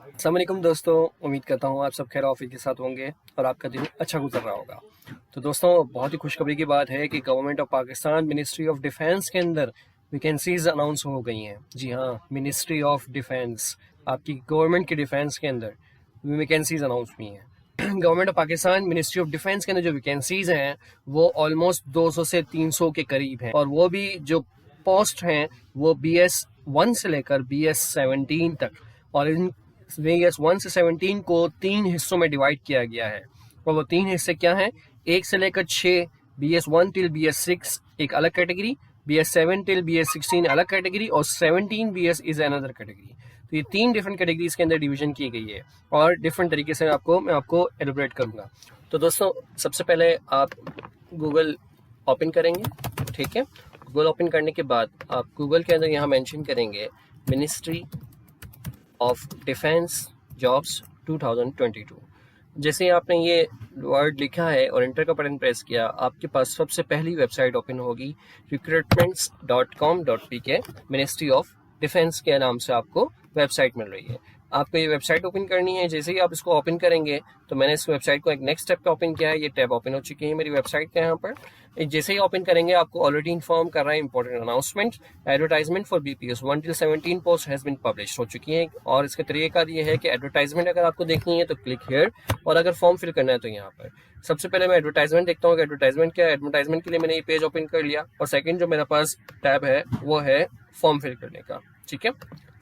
अस्सलाम वालेकुम दोस्तों, उम्मीद करता हूँ आप सब खैर ऑफिस के साथ होंगे और आपका दिन अच्छा गुजर रहा होगा। तो दोस्तों, बहुत ही खुशखबरी की बात है कि government of Pakistan ministry of defence के अंदर वैकेंसीज अनाउंस हो गई हैं। जी हाँ, मिनिस्ट्री ऑफ डिफेंस, आपकी गवर्नमेंट के डिफेंस के अंदर वैकेंसीज अनाउंस हुई हैं। Government of Pakistan ministry of defence के अंदर जो वैकेंसीज हैं वो ऑलमोस्ट 200 से 300 के करीब हैं, और वो भी जो पोस्ट हैं वो BS1 से लेकर BS17 तक। और इन BS1 से 17 को 3 हिस्सों में डिवाइड किया गया है, और वो 3 हिस्से क्या हैं? 1 से लेकर 6 BS1 टिल BS6 एक अलग कैटेगरी, BS7 टिल BS16 अलग कैटेगरी, और 17 BS इज अनदर कैटेगरी। तो ये 3 डिफरेंट कैटेगरीज के अंदर डिवीजन की गई है, और डिफरेंट तरीके से मैं आपको एलोबरेट करूंगा। तो दोस्तों, सबसे पहले आप गूगल ओपन करेंगे। ठीक है, गूगल ओपन करने के बाद आप गूगल के अंदर यहाँ मेंशन करेंगे मिनिस्ट्री ऑफ डिफेंस जॉब्स 2022। जैसे आपने ये वर्ड लिखा है और इंटर का बटन प्रेस किया, आपके पास सबसे पहली वेबसाइट ओपन होगी recruitments.com.pk। मिनिस्ट्री ऑफ डिफेंस के नाम से आपको वेबसाइट मिल रही है। आपको ये वेबसाइट ओपन करनी है। जैसे ही आप इसको ओपन करेंगे तो मैंने इस वेबसाइट को एक नेक्स्ट स्टेप पे ओपन किया है। ये टैब ओपन हो चुकी है मेरी वेबसाइट के यहाँ पर। जैसे ही ओपन करेंगे आपको ऑलरेडी इन्फॉर्म कर रहा है important announcement, advertisement for BPS 1 till 17 post has been publish हो चुकी है। और इसका तरीका ये है कि एडवर्टाइजमेंट अगर आपको देखनी है तो क्लिक हियर, और अगर फॉर्म फिल करना है तो यहाँ पर। सबसे पहले मैं एडवर्टाइजमेंट देखता हूँ कि एडवर्टाइजमेंट क्या है। एडवर्टाइजमेंट के लिए मैंने ये पेज ओपन कर लिया, और सेकंड जो मेरे पास टैब है वो है फॉर्म फिल करने का। ठीक है,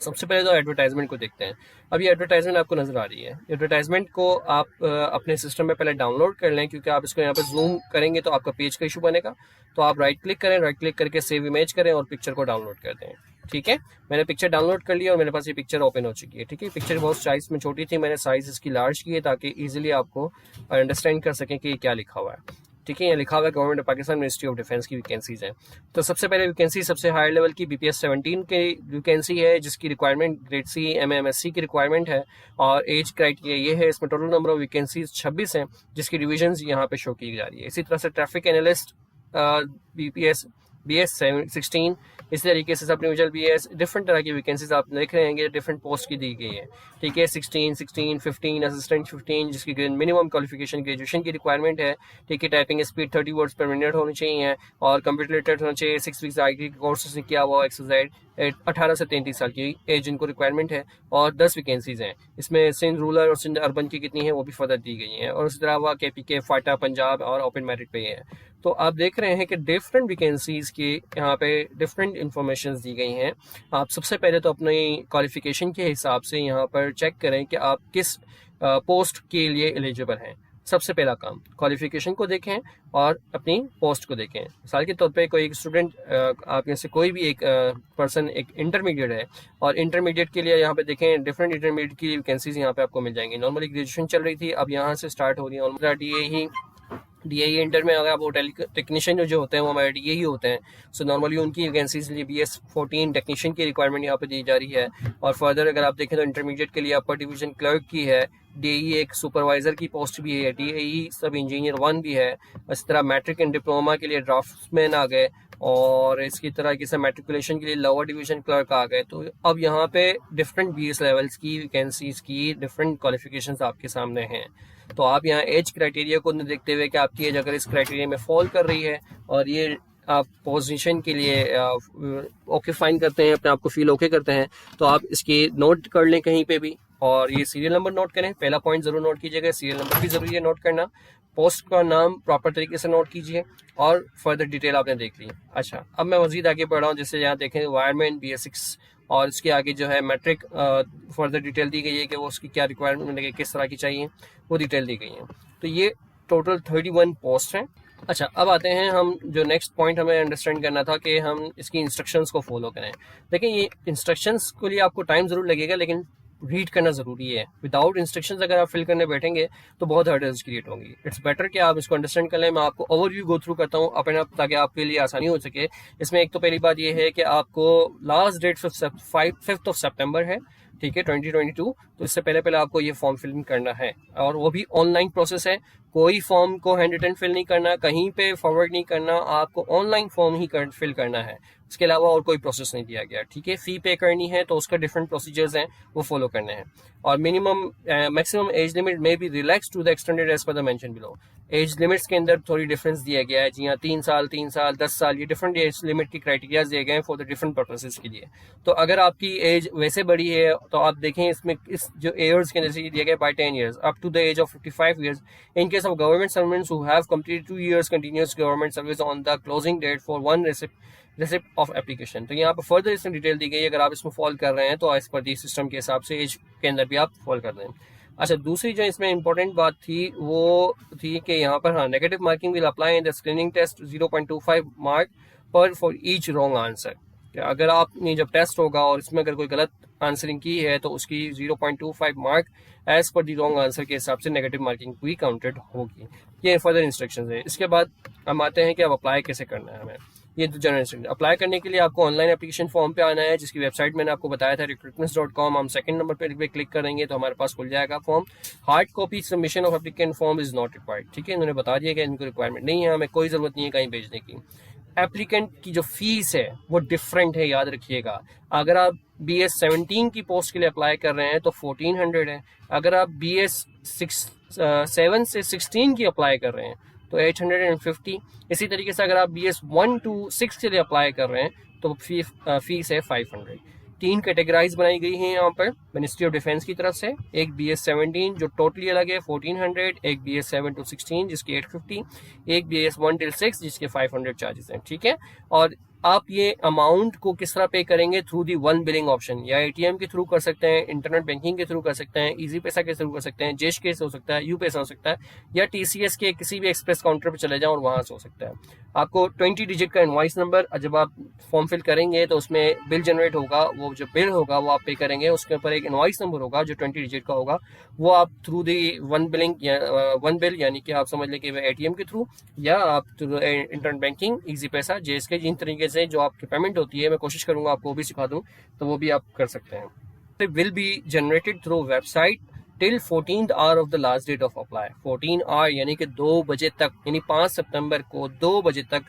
सबसे पहले तो एडवर्टाइजमेंट को देखते हैं। अब ये एडवर्टाइजमेंट आपको नजर आ रही है। एडवर्टाइजमेंट को आप अपने सिस्टम में पहले डाउनलोड कर लें, क्योंकि आप इसको यहाँ पर जूम करेंगे तो आपका पेज का इशू बनेगा। तो आप राइट क्लिक करें, राइट क्लिक करके सेव इमेज करें और पिक्चर को डाउनलोड कर दें। ठीक है, मैंने पिक्चर डाउनलोड कर लिया और मेरे पास ये पिक्चर ओपन हो चुकी है। ठीक है, पिक्चर बहुत साइज में छोटी थी, मैंने साइज इसकी लार्ज की है ताकि इजीली आपको अंडरस्टैंड कर सकें कि ये क्या लिखा हुआ है। ठीक है, ये लिखा हुआ है government of Pakistan ministry of defence की वैकेंसीज हैं। तो सबसे पहले वैकेंसी सबसे हायर लेवल की BPS 17 की वैकेंसी है, जिसकी रिक्वायरमेंट ग्रेड C MMSC की रिक्वायरमेंट है, और एज क्राइटेरिया ये है। इसमें टोटल नंबर ऑफ वैकेंसीज 26 हैं, जिसकी डिविजन यहाँ पे शो की जा रही है। इसी तरह से ट्रैफिक एनालिस्ट BS16, इस तरीके से सब डिविजनल BS, डिफरेंट तरह की वैकेंसीज आप देख रहे हैं, डिफरेंट पोस्ट की दी गई है। ठीक है, 16, 15 असिस्टेंट 15, जिसकी मिनिमम क्वालिफिकेशन ग्रेजुएशन की रिक्वायरमेंट है। ठीक है, टाइपिंग स्पीड 30 वर्ड्स पर मिनट होनी चाहिए, और कंप्यूटर लिटरेट होना चाहिए। 6 वीक्स IT कोर्स किया हुआ XYZ। 18 से 33 साल की एज इनको रिक्वायरमेंट है, और 10 वैकेंसीज हैं। इसमें सिंध रूरल और सिंध अर्बन की कितनी है वो भी फर्दर दी गई हैं, और उस तरह KPK, फाटा, पंजाब और ओपन मेरिट पे है। तो आप देख रहे हैं कि डिफरेंट वैकेंसीज की यहाँ पे डिफरेंट इंफॉर्मेशन दी गई हैं। आप सबसे पहले तो अपनी क्वालिफिकेशन के हिसाब से यहाँ पर चेक करें कि आप किस पोस्ट के लिए एलिजिबल हैं। सबसे पहला काम क्वालिफिकेशन को देखें और अपनी पोस्ट को देखें। मिसाल के तौर पे कोई एक स्टूडेंट, आप में से कोई भी एक पर्सन एक इंटरमीडिएट है, और इंटरमीडिएट के लिए यहाँ पे देखें डिफरेंट इंटरमीडिएट की वैकेंसीज यहाँ पे आपको मिल जाएंगी। नॉर्मली ग्रेजुएशन चल रही थी, अब यहाँ से स्टार्ट हो रही है। DAE इंटर में अगर आप वो टेक्नीशियन जो होते हैं वो हमारे DAE ही होते हैं। सो नॉर्मली उनकी वैकेंसीज लिए BS14 टेक्नीशियन की रिक्वायरमेंट यहाँ पे दी जा रही है। और फर्दर अगर आप देखें तो इंटरमीडिएट के लिए अपर डिवीजन क्लर्क की है, DAE एक सुपरवाइजर की पोस्ट भी है, DAE सब इंजीनियर 1 भी है। इस तरह मैट्रिक एंड डिप्लोमा के लिए ड्राफ्ट्समैन आ गए, और इसकी तरह किसी मैट्रिकुलेशन के लिए लोअर डिवीजन क्लर्क आ गए। तो अब यहाँ पे डिफरेंट BS लेवल्स की वैकेंसीज की डिफरेंट क्वालिफिकेशंस आपके सामने हैं। तो आप यहाँ एज क्राइटेरिया को देखते हुए कि आपकी एज अगर इस क्राइटेरिया में फॉल कर रही है, और ये आप पोजीशन के लिए ओके फाइन करते हैं, अपने आप को फील ओके करते हैं, तो आप इसकी नोट कर लें कहीं पे भी, और ये सीरियल नंबर नोट करें। पहला पॉइंट जरूर नोट कीजिएगा, सीरियल नंबर भी जरूरी है नोट करना। पोस्ट का नाम प्रॉपर तरीके से नोट कीजिए, और फर्दर डिटेल आपने देख ली। अच्छा, अब मैं मजीद आगे बढ़ रहा हूँ। जैसे यहाँ देखें वायरमैन BS6, और इसके आगे जो है मैट्रिक फर्दर डिटेल दी गई है कि वो उसकी क्या रिक्वायरमेंट है, किस तरह की चाहिए, वो डिटेल दी गई है। तो ये टोटल 31 पोस्ट हैं। अच्छा, अब आते हैं हम जो नेक्स्ट पॉइंट हमें अंडरस्टैंड करना था कि हम इसकी इंस्ट्रक्शंस को फॉलो करें। देखिए, ये इंस्ट्रक्शंस के लिए आपको टाइम ज़रूर लगेगा, लेकिन रीड करना ज़रूरी है। विदाउट इंस्ट्रक्शंस अगर आप फिल करने बैठेंगे तो बहुत हर्डल्स क्रिएट होंगी। इट्स बेटर कि आप इसको अंडरस्टैंड कर लें। मैं आपको ओवरव्यू गो थ्रू करता हूँ अपने आप, ताकि आपके लिए आसानी हो सके। इसमें एक तो पहली बात यह है कि आपको last date 5th of September है। ठीक है, 2022। तो इससे पहले आपको ये फॉर्म फिलिंग करना है, और वो भी ऑनलाइन प्रोसेस है। कोई फॉर्म को हैंड रिटन फिल नहीं करना, कहीं पे फॉरवर्ड नहीं करना, आपको ऑनलाइन फॉर्म ही फिल करना है, इसके अलावा और कोई प्रोसेस नहीं दिया गया, ठीक है। फ़ी पे करनी है तो उसका डिफरेंट प्रोसीजर्स हैं, वो फॉलो करने हैं। और मिनिमम मैक्सिमम एज लिमिट में भी relax to the extended age per the mention below. Age limits के अंदर थोड़ी डिफरेंस दिया गया है, जी हाँ, 3 साल 10 साल, ये डिफरेंट एज लिमिट की क्राइटेरियाज दिए गए हैं फॉर द डिफरेंट पर्पसेस के लिए। तो अगर आपकी एज वैसे बड़ी है तो आप देखें इसमें इस जो ईयर्स के अंदर से दिया गया by 10 years up to the age of 55 years in case of government servants who have completed 2 years continuous government service on the closing date for one receipt of application. तो यहाँ पर फर्दर इसमें detail दी गई है, अगर आप इसमें fall कर रहे हैं तो एज पर दी सिस्टम के हिसाब से एज के अंदर भी आप फॉल कर दें। अच्छा, दूसरी जो इसमें इंपॉर्टेंट बात थी वो थी कि यहाँ पर हाँ, negative marking will apply in the screening test 0.25 mark पर फॉर ईच रॉन्ग आंसर। अगर आपने जब टेस्ट होगा और इसमें अगर कोई गलत आंसरिंग की है तो उसकी 0.25 मार्क एज पर दी रॉन्ग आंसर के हिसाब से नेगेटिव मार्किंग भी काउंटेड होगी। ये फर्दर इंस्ट्रक्शंस है। इसके बाद हम आते हैं कि अब अप्लाई कैसे करना है हमें। ये तो जनरल इंस्ट्रक्शन। अप्लाई करने के लिए आपको ऑनलाइन एप्लीकेशन फॉर्म पे आना है, जिसकी वेबसाइट मैंने आपको बताया था recruitments.com। हम सेकंड नंबर पे क्लिक करेंगे तो हमारे पास खुल जाएगा form. Hard copy submission of applicant form is not required, ठीक है, इन्होंने बता दिया कि इनको रिक्वायरमेंट नहीं है, हमें कोई जरूरत नहीं है कहीं भेजने की। एप्लीकेंट की जो फीस है वो डिफरेंट है, याद रखिएगा। अगर आप BS 17 की पोस्ट के लिए अप्लाई कर रहे हैं तो 1400 है। अगर आप BS 7 से 16 की अप्लाई कर रहे हैं तो 850। इसी तरीके से अगर आप BS 1 to 6 के लिए अप्लाई कर रहे हैं तो फीस है 500। 3 कैटेगराइज बनाई गई हैं यहाँ पर मिनिस्ट्री ऑफ डिफेंस की तरफ से। एक BS 17 जो टोटली अलग है 1400, एक BS 7 to 16 जिसकी 850, एक BS 1 till 6 जिसके 500 चार्जेस हैं, ठीक है। और आप ये अमाउंट को किस तरह पे करेंगे? Through the one billing option, या ATM के थ्रू कर सकते हैं, इंटरनेट बैंकिंग के थ्रू कर सकते हैं, इजी पैसा के थ्रू कर सकते हैं, जेश के से हो सकता है, यू पैसा हो सकता है, या TCS के किसी भी एक्सप्रेस काउंटर पे चले जाओ और वहां से हो सकता है। आपको 20 डिजिट का इनवॉइस नंबर जब आप फॉर्म फिल करेंगे तो उसमें बिल जनरेट होगा, वो जो बिल होगा वो आप पे करेंगे, उसके ऊपर एक इनवॉइस नंबर होगा जो 20 डिजिट का होगा, वो आप थ्रू दी वन बिल यानी कि आप समझ लें कि ATM के थ्रू, या आप थ्रू इंटरनेट बैंकिंग, इजी पैसा, जेस के, जिन तरीके से जो आपकी पेमेंट होती है मैं कोशिश करूंगा आपको वो भी सिखा दूं, तो वो भी आप कर सकते हैं। Will be generated through website till 14th hour of the last date of apply. 14 hour यानी कि 2 बजे तक, यानी 5 सितंबर को 2 बजे तक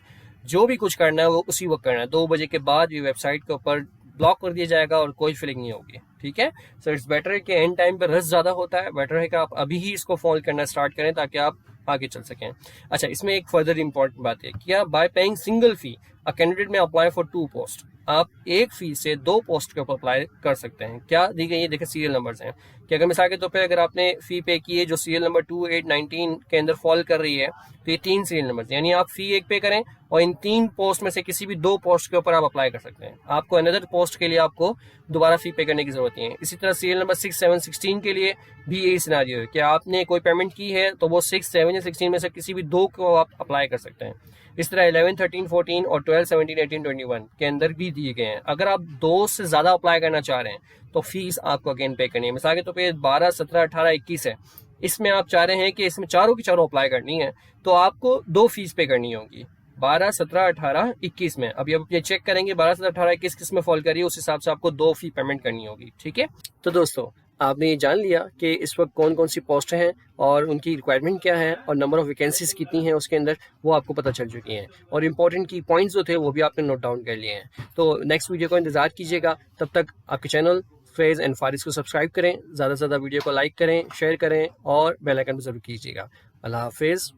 जो भी कुछ करना है वो उसी वक्त करना है। 2 बजे के बाद ये वेबसाइट के ऊपर ब्लॉक कर दिया जाएगा और कोई फिलिंग नहीं होगी, ठीक है। सो इट्स बेटर कि एंड टाइम पर रश ज्यादा होता है, बेटर है कि आप अभी ही इसको फॉलो करना स्टार्ट करें ताकि आप आगे चल सकें। अच्छा, इसमें एक फर्दर इंपॉर्टेंट बात है कि bye paying single fee a candidate में अप्लाई फॉर 2 पोस्ट। आप एक फी से 2 पोस्ट के ऊपर अप्लाई कर सकते हैं। क्या दी गई है? देखिए सीरियल नंबर्स हैं कि अगर मिसाल के तौर पे अगर आपने फी पे की है जो सीरियल नंबर 2819 के अंदर फॉल कर रही है तो ये 3 सीरियल नंबर, यानी आप फी एक पे करें और इन 3 पोस्ट में से किसी भी 2 पोस्ट के ऊपर आप अप्लाई कर सकते हैं। आपको अनदर पोस्ट के लिए आपको दोबारा फी पे करने की जरूरत नहीं है। इसी तरह सीरियल नंबर 6, 7, 16 के लिए भी यही सिनारियो है कि आपने कोई पेमेंट की है तो वो 6, 7 या 16 में से किसी भी 2 को आप अप्लाई कर सकते हैं। इस तरह 11, 13, 14 और 12, 17, 18, 21 के अंदर भी दिए गए हैं। अगर आप 2 से ज्यादा अप्लाई करना चाह रहे हैं तो फीस आपको अगेन पे करनी है। मिसाल के तौर पे 12, 17, 18, 21 है, इसमें आप चाह रहे हैं कि इसमें चारों की चारों अप्लाई करनी है तो आपको 2 फीस पे करनी होगी, 12, 17, 18, 21 में। अभी आप ये चेक करेंगे 12, 17, 18, 21 किस में फॉल करी है, उस हिसाब से आपको 2 फी पेमेंट करनी होगी, ठीक है। तो दोस्तों आपने ये जान लिया कि इस वक्त कौन कौन सी पोस्ट हैं और उनकी रिक्वायरमेंट क्या है और नंबर ऑफ वैकेंसीज कितनी हैं उसके अंदर, वो आपको पता चल चुकी हैं। और इंपॉर्टेंट की पॉइंट्स जो थे वो भी आपने नोट डाउन कर लिए हैं। तो नेक्स्ट वीडियो को इंतजार कीजिएगा। तब तक आपके चैनल फेज एंड फारिस को सब्सक्राइब करें, ज़्यादा से ज़्यादा वीडियो को लाइक करें, शेयर करें और बेल आइकन पर जरूर कीजिएगा। अल्लाह हाफिज़।